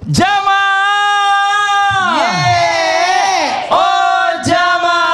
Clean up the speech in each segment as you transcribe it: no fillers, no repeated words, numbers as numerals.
Jamaah. Oh jamaah.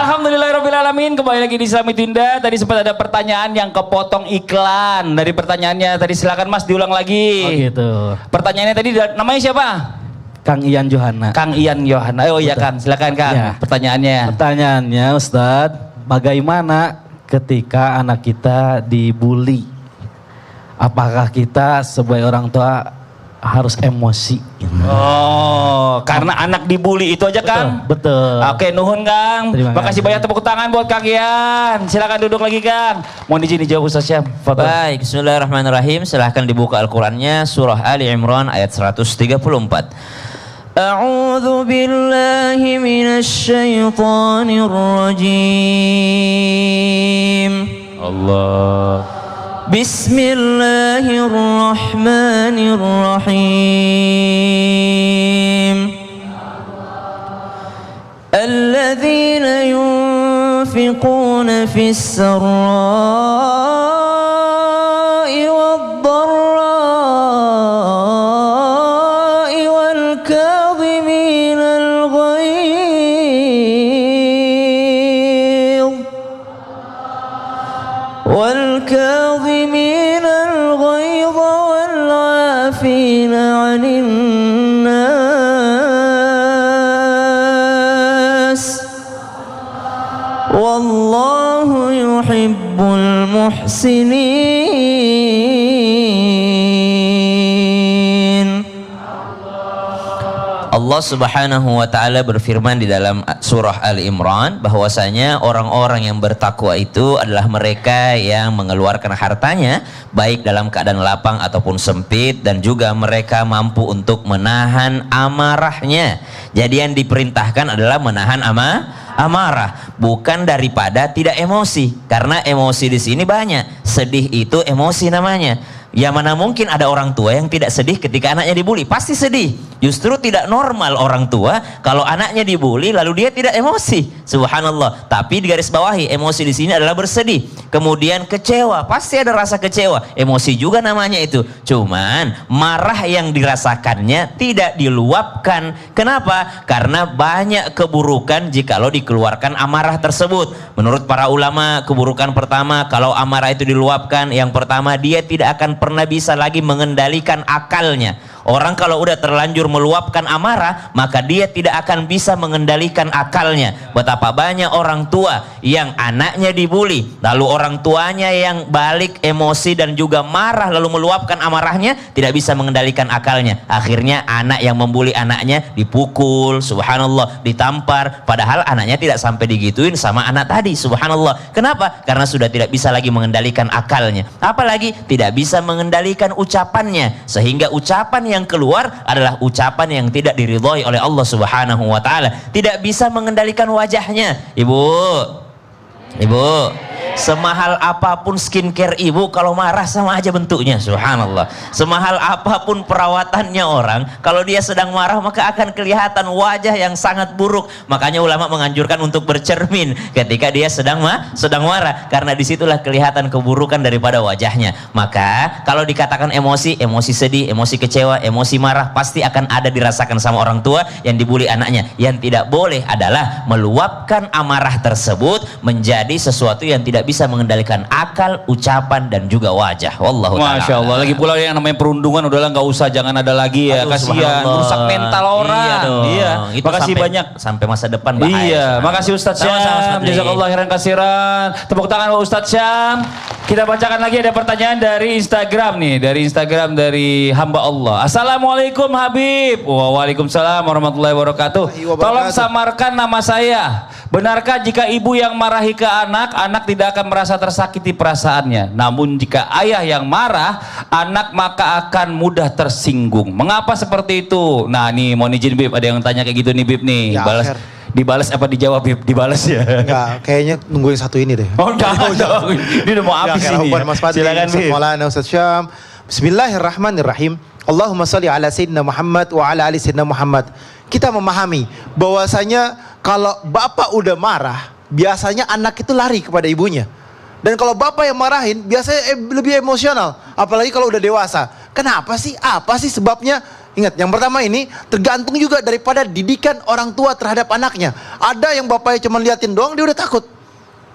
Alhamdulillahirobbilalamin. Kembali lagi di Islami Tinda. Tadi sempat ada pertanyaan yang kepotong iklan. Dari pertanyaannya tadi, silakan Mas diulang lagi. Oh gitu. Pertanyaannya tadi namanya siapa? Kang Ian Johana. Kang Ian Johana. Oh iya Kang, silakan Kang. Ya. Pertanyaannya. Pertanyaannya Ustadz, bagaimana ketika anak kita dibully? Apakah kita sebagai orang tua harus emosi? Oh, karena anak dibully itu aja Kang? Betul. Oke, nuhun Kang. Terima Makasih kasih. banyak, tepuk tangan buat Kang Ian. Silakan duduk lagi Kang. Mohon izin dijawab Ustaz Syam. Fadhol. Baik, bismillahirrahmanirrahim. Silahkan dibuka Al-Qurannya, surah Ali Imran ayat 134. A'udzu billahi minasyaitonir rajim. Allah. Bismillahirrahmanirrahim. Alladzina yunfiquna fis sarra'i wad-dharra'i wal kadhiminal ghaidh والكاظمين الغيظ والعافين عن الناس والله يحب المحسنين. Allah Subhanahu wa taala berfirman di dalam surah Ali Imran bahwasanya orang-orang yang bertakwa itu adalah mereka yang mengeluarkan hartanya baik dalam keadaan lapang ataupun sempit, dan juga mereka mampu untuk menahan amarahnya. Jadi yang diperintahkan adalah menahan amarah, bukan daripada tidak emosi, karena emosi di sini banyak. Sedih itu emosi namanya. Ya mana mungkin ada orang tua yang tidak sedih ketika anaknya dibully? Pasti sedih. Justru tidak normal orang tua kalau anaknya dibully lalu dia tidak emosi. Subhanallah. Tapi di garis bawahi, emosi di sini adalah bersedih. Kemudian kecewa, pasti ada rasa kecewa. Emosi juga namanya itu. Cuman marah yang dirasakannya tidak diluapkan. Kenapa? Karena banyak keburukan jikalau dikeluarkan amarah tersebut. Menurut para ulama, keburukan pertama kalau amarah itu diluapkan, yang pertama dia tidak akan pernah bisa lagi mengendalikan akalnya. Orang kalau udah terlanjur meluapkan amarah, maka dia tidak akan bisa mengendalikan akalnya. Betapa banyak orang tua yang anaknya dibully, lalu orang tuanya yang balik emosi dan juga marah lalu meluapkan amarahnya, tidak bisa mengendalikan akalnya. Akhirnya anak yang membuli anaknya dipukul, subhanallah, ditampar, padahal anaknya tidak sampai digituin sama anak tadi, subhanallah. Kenapa? Karena sudah tidak bisa lagi mengendalikan akalnya, apalagi tidak bisa mengendalikan ucapannya, sehingga ucapan yang keluar adalah ucapan yang tidak diridhoi oleh Allah Subhanahu wa taala. Tidak bisa mengendalikan wajahnya. Ibu, semahal apapun skincare ibu, kalau marah sama aja bentuknya, subhanallah. Semahal apapun perawatannya orang, kalau dia sedang marah maka akan kelihatan wajah yang sangat buruk. Makanya ulama menganjurkan untuk bercermin ketika dia sedang marah, karena disitulah kelihatan keburukan daripada wajahnya. Maka kalau dikatakan emosi, emosi sedih, emosi kecewa, emosi marah, pasti akan ada dirasakan sama orang tua yang dibully anaknya. Yang tidak boleh adalah meluapkan amarah tersebut menjadi sesuatu yang tidak bisa mengendalikan akal, ucapan, dan juga wajah. Wallahu ta'ala. Masya Allah. Lagi pula yang namanya perundungan udahlah nggak usah, jangan ada lagi ya. Aduh, kasihan, subhanallah. rusak mental orang. Iya dong. Iya. Itu Makasih sampai, banyak. sampai masa depan bahaya. Iya, subhanallah. makasih Ustadz Sama-sama, Syam. Ustadz Lee. Jazakallah khairan kasiran. Tepuk tangan buat Ustadz Syam. Kita bacakan lagi, ada pertanyaan dari Instagram nih, dari hamba Allah. Assalamualaikum Habib. Waalaikumsalam warahmatullahi wabarakatuh. Tolong samarkan nama saya. Benarkah jika ibu yang marahi ke anak, anak tidak akan merasa tersakiti perasaannya? Namun jika ayah yang marah, anak maka akan mudah tersinggung. Mengapa seperti itu? Nah nih, mohon izin Bib, ada yang tanya kayak gitu nih Bib nih. Ya, Balas. Dibalas apa dijawab Bib? Dibalas ya? Enggak, kayaknya nunggu yang satu ini deh. Oh jangan dong. Ini udah mau habis ini. Silakan Maulana Ustaz Syam. Bismillahirrahmanirrahim. Allahumma salli ala Sayyidina Muhammad wa ala ali Sayyidina Muhammad. Kita memahami bahwasanya kalau bapak udah marah, biasanya anak itu lari kepada ibunya. Dan kalau bapak yang marahin biasanya lebih emosional, apalagi kalau udah dewasa. Kenapa sih? Apa sih sebabnya? Ingat, yang pertama ini tergantung juga daripada didikan orang tua terhadap anaknya. Ada yang bapaknya cuma liatin doang, dia udah takut.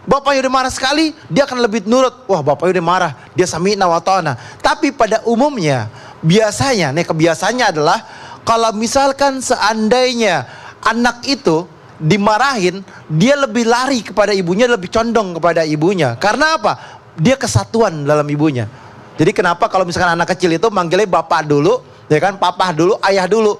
Bapaknya udah marah sekali, dia akan lebih nurut. Wah, bapaknya udah marah, dia sami'na wa ta'na. Tapi pada umumnya, biasanya, nih kebiasaannya adalah kalau misalkan seandainya anak itu dimarahin, dia lebih lari kepada ibunya, lebih condong kepada ibunya. Karena apa? Dia kesatuan dalam ibunya. Jadi kenapa kalau misalkan anak kecil itu manggilnya bapak dulu, ya kan, papa dulu, ayah dulu.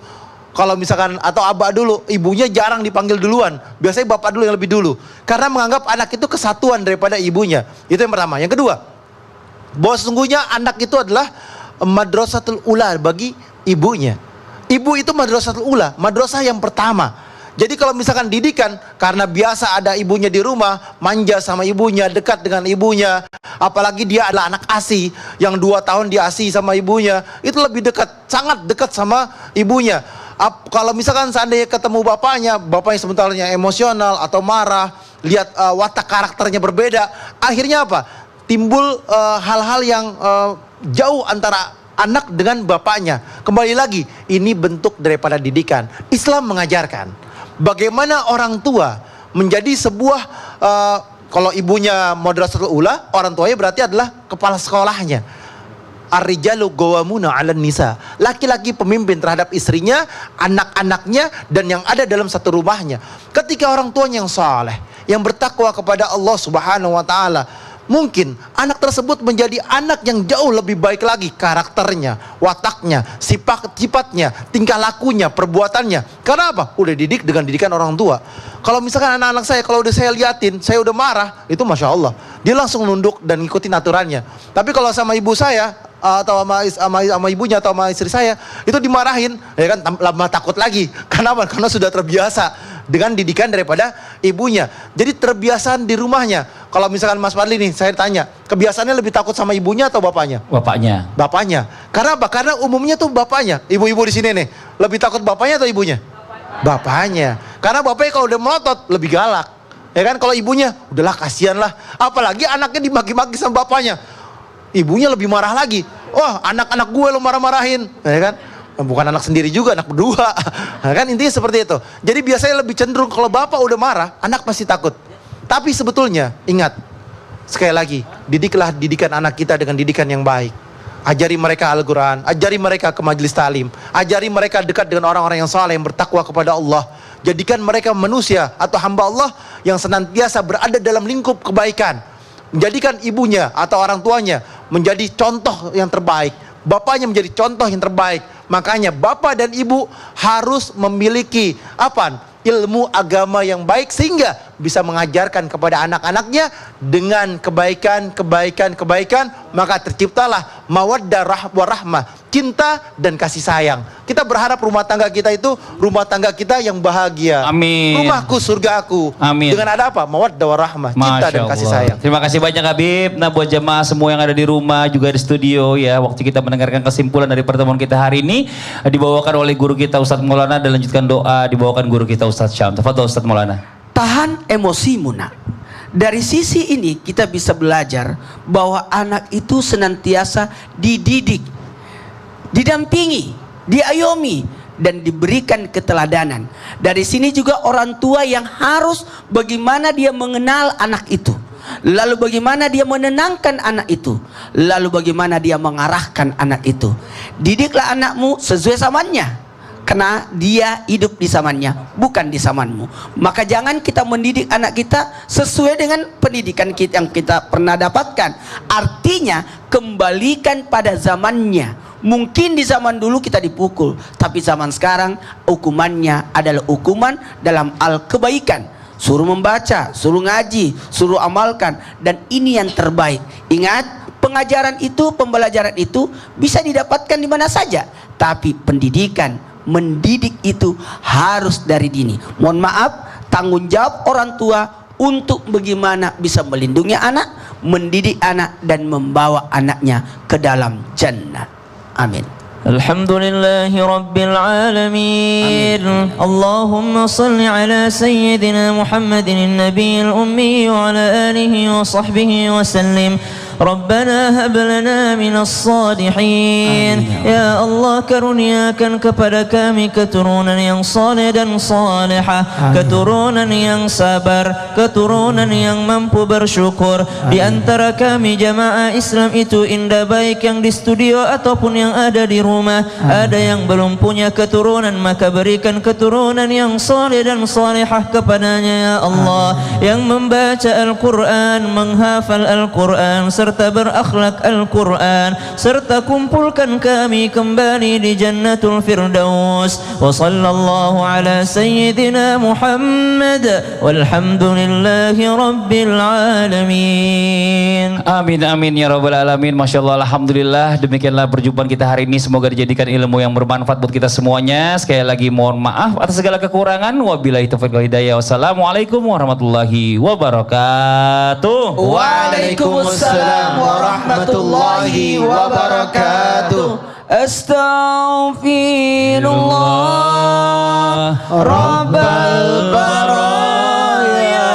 Kalau misalkan atau abah dulu, ibunya jarang dipanggil duluan. Biasanya bapak dulu yang lebih dulu. Karena menganggap anak itu kesatuan daripada ibunya. Itu yang pertama. Yang kedua, bahwa sesungguhnya anak itu adalah madrasatul ula bagi ibunya. Ibu itu madrasatul ula, madrasah yang pertama. Jadi kalau misalkan didikan, karena biasa ada ibunya di rumah, manja sama ibunya, dekat dengan ibunya, apalagi dia adalah anak ASI, yang 2 tahun dia ASI sama ibunya, itu lebih dekat, sangat dekat sama ibunya. Kalau misalkan seandainya ketemu bapaknya sebenarnya emosional atau marah, lihat watak karakternya berbeda, akhirnya apa? Timbul hal-hal yang jauh antara anak dengan bapaknya. Kembali lagi, ini bentuk daripada didikan. Islam mengajarkan bagaimana orang tua menjadi sebuah kalau ibunya madrasatul ula, orang tuanya berarti adalah kepala sekolahnya. Ar-rijalu qawwamuna 'alan nisa. Laki-laki pemimpin terhadap istrinya, anak-anaknya, dan yang ada dalam satu rumahnya. Ketika orang tuanya yang saleh, yang bertakwa kepada Allah Subhanahu wa taala, mungkin anak tersebut menjadi anak yang jauh lebih baik lagi karakternya, wataknya, sifatnya, tingkah lakunya, perbuatannya. Karena apa? Udah didik dengan didikan orang tua. Kalau misalkan anak-anak saya, kalau udah saya liatin, saya udah marah, itu Masya Allah, dia langsung nunduk dan ngikutin aturannya. Tapi kalau sama ibu saya, atau sama ibunya atau sama istri saya, itu dimarahin, ya kan, lama takut lagi. Kenapa? Karena sudah terbiasa dengan didikan daripada ibunya. Jadi terbiasaan di rumahnya. Kalau misalkan Mas Fadli nih, saya tanya, kebiasaannya lebih takut sama ibunya atau bapaknya? Bapaknya. Bapaknya. Karena apa? Karena umumnya tuh bapaknya. Ibu-ibu di sini nih, lebih takut bapaknya atau ibunya? Bapaknya. Karena bapaknya kalau udah melotot lebih galak. Ya kan, kalau ibunya udahlah kasihan lah. Apalagi anaknya dimaki-maki sama bapaknya, ibunya lebih marah lagi. Wah, anak-anak gue lo marah-marahin, ya kan? Bukan anak sendiri juga, anak berdua. Nah, kan intinya seperti itu. Jadi biasanya lebih cenderung kalau bapak udah marah, anak pasti takut. Tapi sebetulnya ingat, sekali lagi, didiklah didikan anak kita dengan didikan yang baik. Ajari mereka Al-Quran, ajari mereka ke majelis talim, ajari mereka dekat dengan orang-orang yang saleh, yang bertakwa kepada Allah. Jadikan mereka manusia atau hamba Allah yang senantiasa berada dalam lingkup kebaikan. Menjadikan ibunya atau orang tuanya menjadi contoh yang terbaik, bapaknya menjadi contoh yang terbaik. Makanya bapak dan ibu harus memiliki apa? Ilmu agama yang baik sehingga bisa mengajarkan kepada anak-anaknya dengan kebaikan, maka terciptalah mawaddah warahmah, cinta dan kasih sayang. Kita berharap rumah tangga kita itu rumah tangga kita yang bahagia. Amin. Rumahku surgaku. Amin. Dengan ada apa? Mawaddah warahmah, cinta dan kasih sayang. Terima kasih banyak Habib. Nah, buat jemaah semua yang ada di rumah juga di studio ya, waktu kita mendengarkan kesimpulan dari pertemuan kita hari ini dibawakan oleh guru kita Ustadz Maulana dan lanjutkan doa dibawakan guru kita Ustadz Syam. Tafadhol Ustadz Maulana. Tahan emosimu nak. Dari sisi ini kita bisa belajar bahwa anak itu senantiasa dididik, didampingi, diayomi, dan diberikan keteladanan. Dari sini juga orang tua yang harus bagaimana dia mengenal anak itu, lalu bagaimana dia menenangkan anak itu, lalu bagaimana dia mengarahkan anak itu. Didiklah anakmu sesuai zamannya, karena dia hidup di zamannya, bukan di zamanmu. Maka jangan kita mendidik anak kita sesuai dengan pendidikan kita yang kita pernah dapatkan. Artinya kembalikan pada zamannya. Mungkin di zaman dulu kita dipukul, tapi zaman sekarang hukumannya adalah hukuman dalam kebaikan. Suruh membaca, suruh ngaji, suruh amalkan, dan ini yang terbaik. Ingat, pengajaran itu, pembelajaran itu bisa didapatkan di mana saja, tapi pendidikan, mendidik itu harus dari dini. Mohon maaf, tanggung jawab orang tua untuk bagaimana bisa melindungi anak, mendidik anak, dan membawa anaknya ke dalam jannah. Amin. الحمد لله رب العالمين اللهم صل على سيدنا محمد النبي الأمي وعلى آله وصحبه وسلم ربنا هب لنا من الصالحين يا الله karuniakan kepada kami keturunan yang saleh dan salihah, keturunan yang sabar, keturunan yang mampu bersyukur. Di antara kami jamaah Islam itu indah baik yang di studio ataupun yang ada di rumah, ada yang belum punya keturunan, maka berikan keturunan yang saleh dan salihah kepadanya ya Allah, yang membaca Al-Quran, menghafal Al-Quran serta berakhlak Al-Quran, serta kumpulkan kami kembali di Jannatul Firdaus. Wa sallallahu ala sayyidina Muhammad walhamdulillahi rabbil alamin. Amin amin ya rabbal alamin. Masya Allah, alhamdulillah. Demikianlah perjumpaan kita hari ini. Semoga dijadikan ilmu yang bermanfaat buat kita semuanya. Sekali lagi mohon maaf atas segala kekurangan. Wabillahi taufiq wal hidayah. Wassalamualaikum warahmatullahi wabarakatuh. Waalaikumsalam warahmatullahi wabarakatuh. Astaghfirullah Rabbal baraya.